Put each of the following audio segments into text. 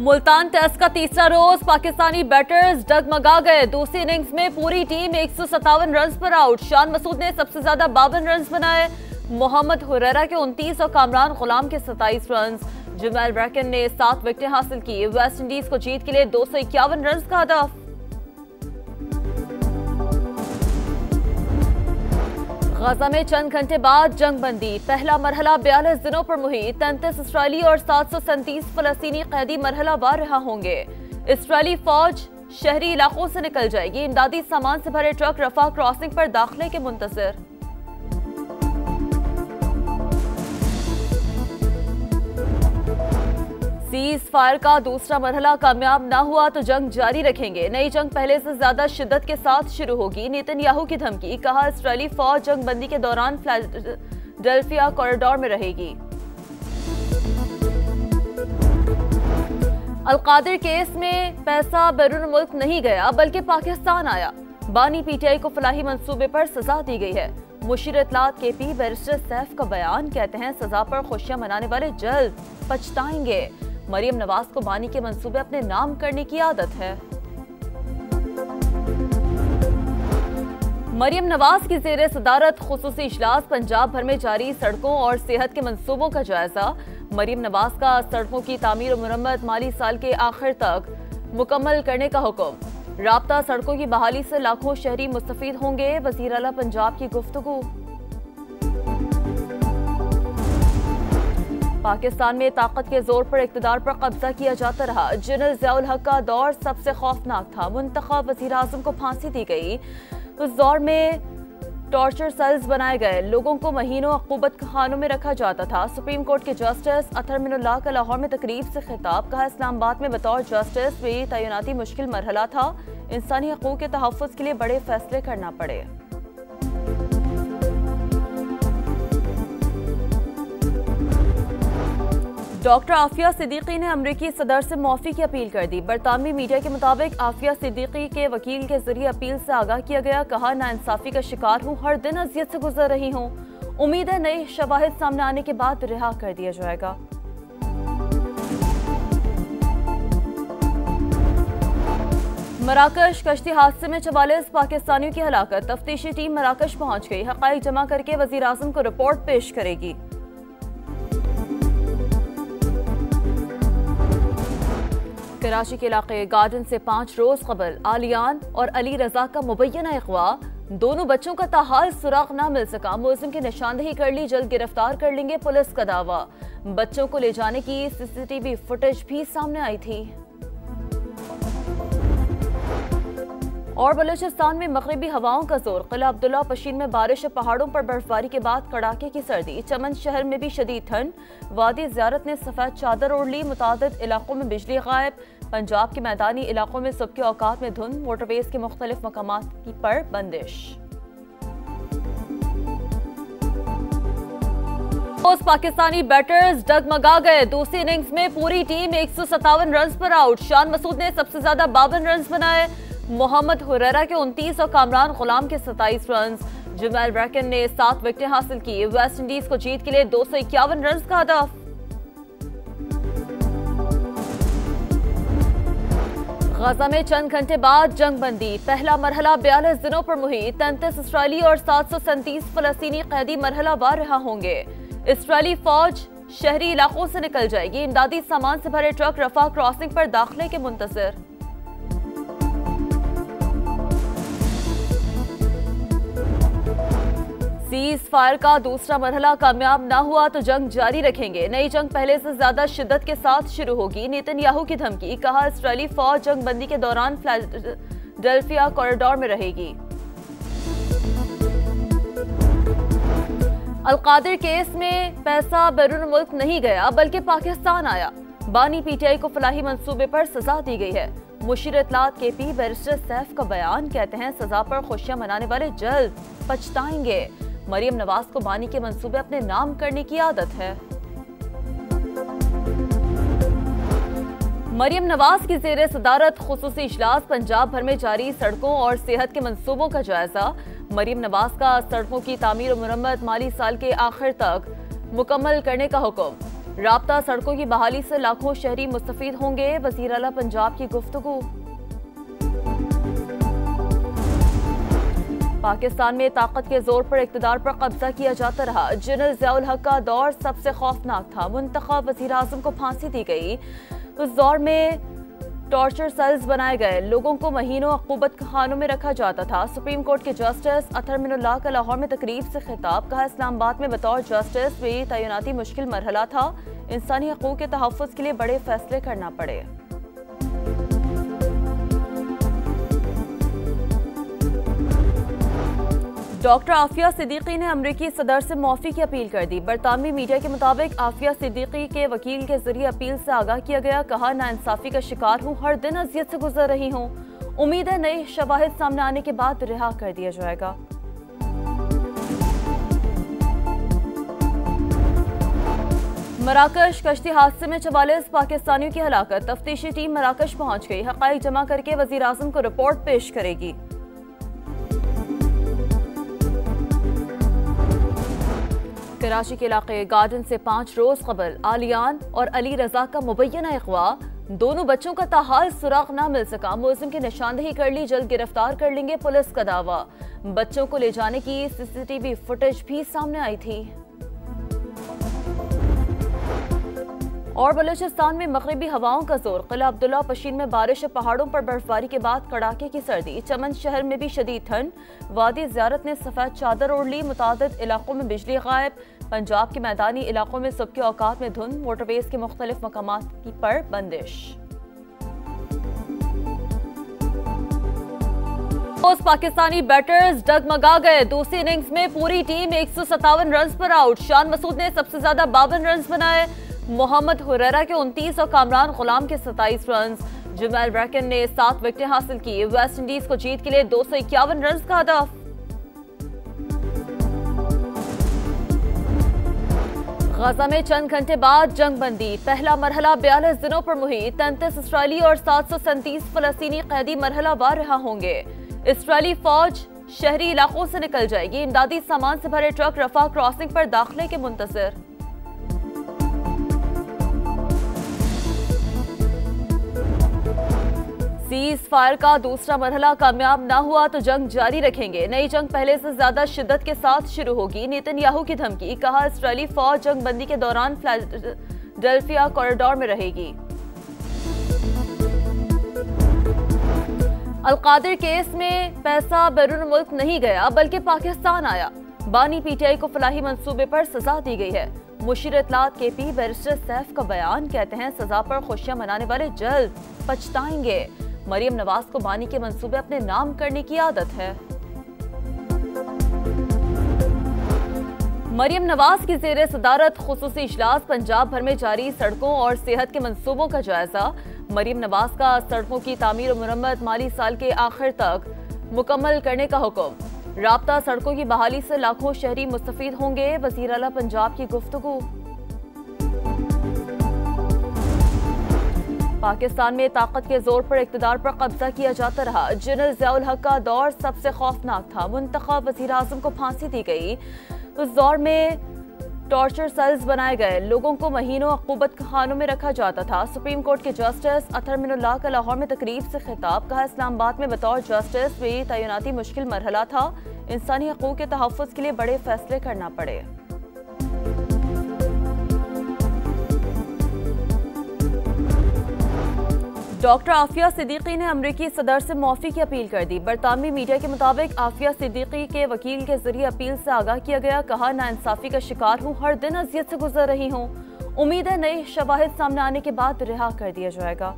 Multan test का तीसरा रोज Pakistani batters डगमगा गए। दूसरी इनिंग्स में पूरी टीम 157 रन पर आउट। शान मसूद ने सबसे ज्यादा 52 रन बनाए। मोहम्मद हुरैरा के 29 और कामरान गुलाम के 27 रन। जमाल ब्रैकन ने 7 विकेटें हासिल की। वेस्ट इंडीज को जीत के लिए 251 रन का हदफ। गाजा में चंद घंटे बाद जंग बंदी। पहला मरहला 42 दिनों पर मुहित। 33 इसराइली और 737 फलस्तीनी कैदी मरहला वार रहा होंगे। इसराइली फौज शहरी इलाकों से निकल जाएगी। इमदादी सामान से भरे ट्रक रफा क्रॉसिंग पर दाखिले के मुंतजर। सीज फायर का दूसरा मरहला कामयाब ना हुआ तो जंग जारी रखेंगे। नई जंग पहले से ज्यादा शिद्दत के साथ शुरू होगी। नेतन्याहू की धमकी। कहा इस्राएली फौज जंग बंदी के दौरान फिलाडेल्फिया कॉरिडोर में रहेगी। अलकादिर केस में पैसा बैरून मुल्क नहीं गया बल्कि पाकिस्तान आया। बानी पीटीआई को फलाही मंसूबे पर सजा दी गई है। मुशीर इत्तलात केपी बैरिस्टर सैफ का बयान। कहते हैं सजा पर खुशियां मनाने वाले जल्द पछताएंगे। मरियम नवाज को बानी के मंसूबे अपने नाम करने की आदत है। मरियम नवाज की जेर सदारत खुसूसी इजलास। पंजाब भर में जारी सड़कों और सेहत के मंसूबों का जायजा। मरियम नवाज का सड़कों की तामीर और मुरम्मत माली साल के आखिर तक मुकम्मल करने का हुक्म। राब्ता सड़कों की बहाली से लाखों शहरी मुस्तफीद होंगे। वज़ीर आला पंजाब की गुफ्तगू। पाकिस्तान में ताकत के जोर पर इक़्तिदार पर कब्जा किया जाता रहा। जनरल ज़ियाउल हक का दौर सबसे खौफनाक था। मुंतखब वज़ीर आज़म को फांसी दी गई। उस दौर में टॉर्चर सेल्स बनाए गए। लोगों को महीनों अक़ूबत खानों में रखा जाता था। सुप्रीम कोर्ट के जस्टिस अतहर मिनुल्लाह का लाहौर में तकरीब से खिताब। कहा इस्लामाबाद में बतौर जस्टिस मेरी तैनाती मुश्किल मरहला था। इंसानी हकूक़ के तहफ़्फ़ुज़ के लिए बड़े फैसले करना पड़े। डॉक्टर आफिया सिद्दीकी ने अमरीकी सदर से मुआफ़ी की अपील कर दी। बरतानवी मीडिया के मुताबिक आफिया सिद्दीकी के वकील के जरिए अपील से आगाह किया गया। कहा नाइंसाफ़ी का शिकार हूँ, हर दिन अज़ियत से गुजर रही हूँ। उम्मीद है नए शवाहिद सामने आने के बाद रिहा कर दिया जाएगा। मराकश कश्ती हादसे में 44 पाकिस्तानियों की हलाकत। तफ्तीशी टीम मराकश पहुंच गई। हक़ाइक़ जमा करके वज़ीर आज़म को रिपोर्ट पेश करेगी। कराची के इलाके गार्डन से 5 रोज कबल आलियान और अली रजा का मुबैना अगवा। दोनों बच्चों का ताहाल सुराग ना मिल सका। मुलजिम की निशानदेही कर ली, जल्द गिरफ्तार कर लेंगे, पुलिस का दावा। बच्चों को ले जाने की सीसीटीवी फुटेज भी सामने आई थी। और बलूचिस्तान में मगरिबी हवाओं का जोर। किला अब्दुल्ला पशीन में बारिश, पहाड़ों पर बर्फबारी के बाद कड़ाके की सर्दी। चमन शहर में भी शदीद ठंड। वादी ज़ियारत ने सफ़ेद चादर ओढ़ ली। मुतादिद इलाकों में बिजली गायब। पंजाब के मैदानी इलाकों में सुबह के औकात में धुंध। मोटरवेज के मुख्तलिफ मकामात पर बंदिश। पाकिस्तानी बैटर्स डगमगा गए। दूसरी इनिंग्स में पूरी टीम 157 रन पर आउट। शान मसूद ने सबसे ज्यादा 52 रन बनाए। मोहम्मद हुरैरा के 29 और कामरान गुलाम के 27 रन। जमाल ब्रैकन ने 7 विकेटें हासिल की। वेस्ट इंडीज को जीत के लिए 251 रन का हदफ। गाजा में चंद घंटे बाद जंग बंदी। पहला मरहला 42 दिनों पर मुहित। 33 इसराइली और 737 फलस्तीनी कैदी मरहला वार रहा होंगे। इसराइली फौज शहरी इलाकों से निकल जाएगी। इमदादी सामान से भरे ट्रक रफा क्रॉसिंग पर दाखिले के मुंतजर। सीज फायर का दूसरा मरहला कामयाब ना हुआ तो जंग जारी रखेंगे। नई जंग पहले से ज्यादा शिद्दत के साथ शुरू होगी। नेतन्याहू की धमकी। कहा इस्राएली फौज जंग बंदी के दौरान फिलाडेल्फिया कॉरिडोर में रहेगी। अलकादिर केस में पैसा बैरून मुल्क नहीं गया बल्कि पाकिस्तान आया। बानी पीटीआई को फलाही मंसूबे पर सजा दी गई है। मुशीर इत्तलात केपी बैरिस्टर सैफ का बयान। कहते हैं सजा पर खुशियां मनाने वाले जल्द पछताएंगे। मरियम नवाज को बानी के मंसूबे अपने नाम करने की आदत है। मरियम नवाज की जेर सदारत खुसूसी इजलास। पंजाब भर में जारी सड़कों और सेहत के मंसूबों का जायजा। मरियम नवाज का सड़कों की तामीर और मुरम्मत माली साल के आखिर तक मुकम्मल करने का हुक्म। राब्ता सड़कों की बहाली से लाखों शहरी मुस्तफीद होंगे, वज़ीर आला पंजाब की गुफ्तगू। पाकिस्तान में ताकत के जोर पर इक़्तिदार पर कब्जा किया जाता रहा। जनरल ज़ियाउल हक का दौर सबसे खौफनाक था। मुंतखब वज़ीर आज़म को फांसी दी गई। उस दौर में टॉर्चर सेल्स बनाए गए, लोगों को महीनों अक़ूबत खानों में रखा जाता था। सुप्रीम कोर्ट के जस्टिस अतहर मिनुल्लाह का लाहौर में तकरीब से खिताब। कहा, इस्लामाबाद में बतौर जस्टिस मेरी तैनाती मुश्किल मरहला था। इंसानी हकूक़ के तहफ़्फ़ुज़ के लिए बड़े फैसले करना पड़े। डॉक्टर आफिया सिद्दीकी ने अमरीकी सदर से मुआफ़ी की अपील कर दी। बरतानवी मीडिया के मुताबिक आफिया सिद्दीकी के वकील के जरिए अपील से आगाह किया गया। कहा, नाइंसाफ़ी का शिकार हूँ, हर दिन अजियत से गुजर रही हूँ। उम्मीद है नई शवाहिद सामने आने के बाद रिहा कर दिया जाएगा। मराकश कश्ती हादसे में 44 पाकिस्तानियों की हलाकत। तफ्तीशी टीम मराकश पहुंच गई। हक़ाइक़ जमा करके वज़ीर आज़म को रिपोर्ट पेश करेगी। कराची के इलाके गार्डन से 5 रोज कबल आलियान और अली रजा का मुबैना अगवा। दोनों बच्चों का ताहाल सुराग न मिल सका। मुलजिम की निशानदेही कर ली, जल्द गिरफ्तार कर लेंगे, पुलिस का दावा। बच्चों को ले जाने की सीसीटीवी फुटेज भी सामने आई थी। और बलूचिस्तान में मगरिबी हवाओं का जोर। किला अब्दुल्ला पशीन में बारिश, पहाड़ों पर बर्फबारी के बाद कड़ाके की सर्दी। चमन शहर में भी शदीद ठंड। वादी ज़ियारत ने सफेद चादर ओढ़ ली। मुतादिद इलाकों में बिजली गायब। पंजाब के मैदानी इलाकों में सुबह के औकात में धुंध। मोटरवेज के मुख्तलिफ मकामात पर बंदिश। पाकिस्तानी बैटर्स डगमगा गए। दूसरी इनिंग्स में पूरी टीम 157 रन पर आउट। शान मसूद ने सबसे ज्यादा 52 रन बनाए। मोहम्मद हुरैरा के 29 और कामरान गुलाम के 27 रन। जमाल ब्रैकन ने 7 विकेटें हासिल की। वेस्ट इंडीज को जीत के लिए 251 रन का हदफ। गाजा में चंद घंटे बाद जंग बंदी। पहला मरहला 42 दिनों पर मुहित। 33 इसराइली और 737 फलस्तीनी कैदी मरहला वार रिहा होंगे। इसराइली फौज शहरी इलाकों से निकल जाएगी। इमदादी सामान से भरे ट्रक रफा क्रॉसिंग पर दाखिले के मुंतज़िर। सीज फायर का दूसरा मरहला कामयाब ना हुआ तो जंग जारी रखेंगे। नई जंग पहले से ज्यादा शिद्दत के साथ शुरू होगी। नेतन्याहू की धमकी। कहा, इस्राएली फौज जंग बंदी के दौरान फिलाडेल्फिया कॉरिडोर में रहेगी। अलकादिर केस में पैसा बैरून मुल्क नहीं गया बल्कि पाकिस्तान आया। बानी पीटीआई को फलाही मंसूबे पर सजा दी गई है। मुशीर इत्तलात केपी बैरिस्टर सैफ का बयान। कहते हैं, सजा पर खुशियां मनाने वाले जल्द पछताएंगे। मरियम नवाज को बानी के मंसूबे अपने नाम करने की आदत है। मरियम नवाज की ज़ेरे सदारत खुसूसी इजलास। पंजाब भर में जारी सड़कों और सेहत के मंसूबों का जायजा। मरियम नवाज का सड़कों की तामीर और मुरम्मत माली साल के आखिर तक मुकम्मल करने का हुक्म। राब्ता सड़कों की बहाली से लाखों शहरी मुस्तफीद होंगे, वज़ीर आला पंजाब की गुफ्तगू। पाकिस्तान में ताकत के जोर पर इक़्तिदार पर कब्जा किया जाता रहा। जनरल ज़ियाउल हक का दौर सबसे खौफनाक था। मुंतखब वज़ीर आज़म को फांसी दी गई। उस दौर में टॉर्चर सेल्स बनाए गए, लोगों को महीनों अक़ूबत खानों में रखा जाता था। सुप्रीम कोर्ट के जस्टिस अतहर मिनुल्लाह का लाहौर में तकरीब से खिताब। कहा, इस्लामाबाद में बतौर जस्टिस मेरी तैनाती मुश्किल मरहला था। इंसानी हकूक़ के तहफ़्फ़ुज़ के लिए बड़े फैसले करना पड़े। डॉक्टर आफिया सिद्दीकी ने अमरीकी सदर से मुआफ़ी की अपील कर दी। बरतानवी मीडिया के मुताबिक आफिया सिद्दीकी के वकील के जरिए अपील से आगाह किया गया। कहा, नाइंसाफ़ी का शिकार हूँ, हर दिन अजियत से गुजर रही हूँ। उम्मीद है नई शवाहिद सामने आने के बाद रिहा कर दिया जाएगा।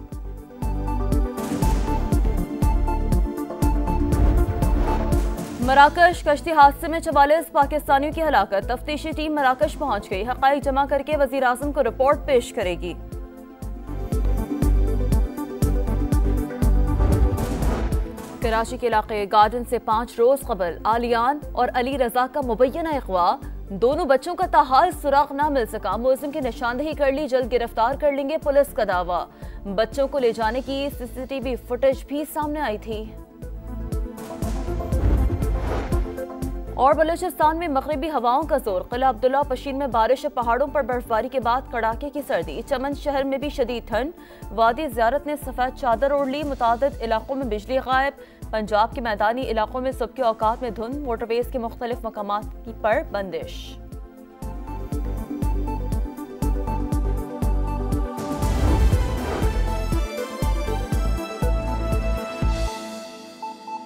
मराकश कश्ती हादसे में 44 पाकिस्तानियों की हलाकत। तफ्तीशी टीम मराकश पहुंच गई। हक़ाइक़ जमा करके वज़ीर आज़म को रिपोर्ट पेश करेगी। कराची के इलाके गार्डन से 5 रोज कबल आलियान और अली रजा का मुबैना अगवा। दोनों बच्चों का ताहाल सुराग न मिल सका। मुलजिम की निशानदेही कर ली, जल्द गिरफ्तार कर लेंगे, पुलिस का दावा। बच्चों को ले जाने की सीसीटीवी फुटेज भी सामने आई थी। और बलूचिस्तान में मगरिबी हवाओं का जोर। किला अब्दुल्ला पशीन में बारिश, पहाड़ों पर बर्फबारी के बाद कड़ाके की सर्दी। चमन शहर में भी शदीद ठंड। वादी ज़ियारत ने सफ़ेद चादर ओढ़ ली। मुतादिद इलाकों में बिजली गायब। पंजाब के मैदानी इलाकों में सुबह के औकात में धुंध। मोटरवेज के मुख्तलिफ मकामात पर बंदिश।